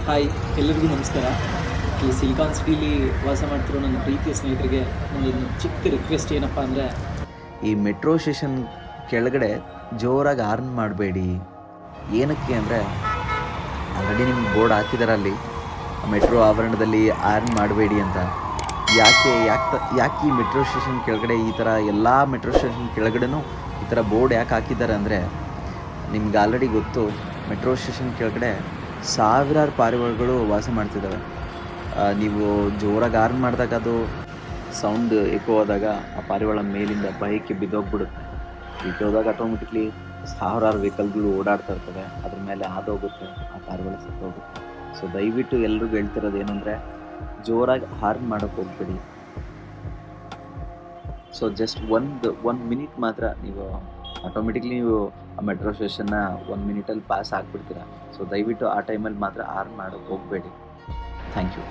Hi, ಎಲ್ಲರಿಗೂ ನಮಸ್ಕಾರ. ಈ ಸಿಲಿಕಾನ್ ಸಿಟಿಲಿ ವಾಸ ಮಾಡ್ತಿರೋ ನನ್ನ ಪ್ರೀತಿಯ ಸ್ನೇಹಿತರಿಗೆ ನನ್ನೊಂದು ಚಿಕ್ಕ ರಿಕ್ವೆಸ್ಟ್ ಏನಪ್ಪ ಅಂದರೆ, ಈ ಮೆಟ್ರೋ ಸ್ಟೇಷನ್ ಕೆಳಗಡೆ ಜೋರಾಗಿ ಹಾರ್ನ್ ಮಾಡಬೇಡಿ. ಏನಕ್ಕೆ ಅಂದರೆ ಆಲ್ರೆಡಿ ನಿಮ್ಗೆ ಬೋರ್ಡ್ ಹಾಕಿದ್ದಾರೆ ಅಲ್ಲಿ, ಮೆಟ್ರೋ ಆವರಣದಲ್ಲಿ ಹಾರ್ನ್ ಮಾಡಬೇಡಿ ಅಂತ. ಯಾಕೆ ಈ ಮೆಟ್ರೋ ಸ್ಟೇಷನ್ ಕೆಳಗಡೆ ಈ ಥರ ಎಲ್ಲ ಮೆಟ್ರೋ ಸ್ಟೇಷನ್ ಕೆಳಗಡೆನೂ ಈ ಥರ ಬೋರ್ಡ್ ಯಾಕೆ ಹಾಕಿದ್ದಾರೆ ಅಂದರೆ, ನಿಮ್ಗೆ ಆಲ್ರೆಡಿ ಗೊತ್ತು, ಮೆಟ್ರೋ ಸ್ಟೇಷನ್ ಕೆಳಗಡೆ ಸಾವಿರಾರು ಪಾರಿವಾಳಗಳು ವಾಸ ಮಾಡ್ತಿದ್ದಾವೆ. ನೀವು ಜೋರಾಗಿ ಹಾರ್ನ್ ಮಾಡಿದಾಗ ಅದು ಸೌಂಡ್ ಎಕೋ ಆದಾಗ ಆ ಪಾರಿವಾಳ ಮೇಲಿಂದ ಬೈಕ್ ಬಿದ್ದೋಗ್ಬಿಡುತ್ತೆ. ಬಿದ್ದೋದಾಗ ಆಟೋಮೆಟಿಕ್ಲಿ ಸಾವಿರಾರು ವೆಹಿಕಲ್ಗಳು ಓಡಾಡ್ತಾ ಇರ್ತವೆ, ಅದ್ರ ಮೇಲೆ ಆದೋಗುತ್ತೆ, ಆ ಪಾರಿವಾಳ ಸತ್ತೋಗುತ್ತೆ. ಸೊ ದಯವಿಟ್ಟು ಎಲ್ರಿಗೂ ಹೇಳ್ತಿರೋದು ಏನಂದರೆ, ಜೋರಾಗಿ ಹಾರ್ನ್ ಮಾಡೋಕ್ಕೆ ಹೋಗ್ಬೇಡಿ. ಸೊ ಜಸ್ಟ್ ಒಂದು ಮಿನಿಟ್ ಮಾತ್ರ ನೀವು ಆಟೋಮೆಟಿಕ್ಲಿ ನೀವು ಆ ಮೆಟ್ರೋ ಸ್ಟೇಷನ್ನ 1 ಮಿನಿಟಲ್ಲಿ ಪಾಸ್ ಆಗಿಬಿಡ್ತೀರಾ. ಸೊ ದಯವಿಟ್ಟು ಆ ಟೈಮಲ್ಲಿ ಮಾತ್ರ ಹಾರ್ನ್ ಮಾಡೋಕ್ಕೆ ಹೋಗಬೇಡಿ. Thank you.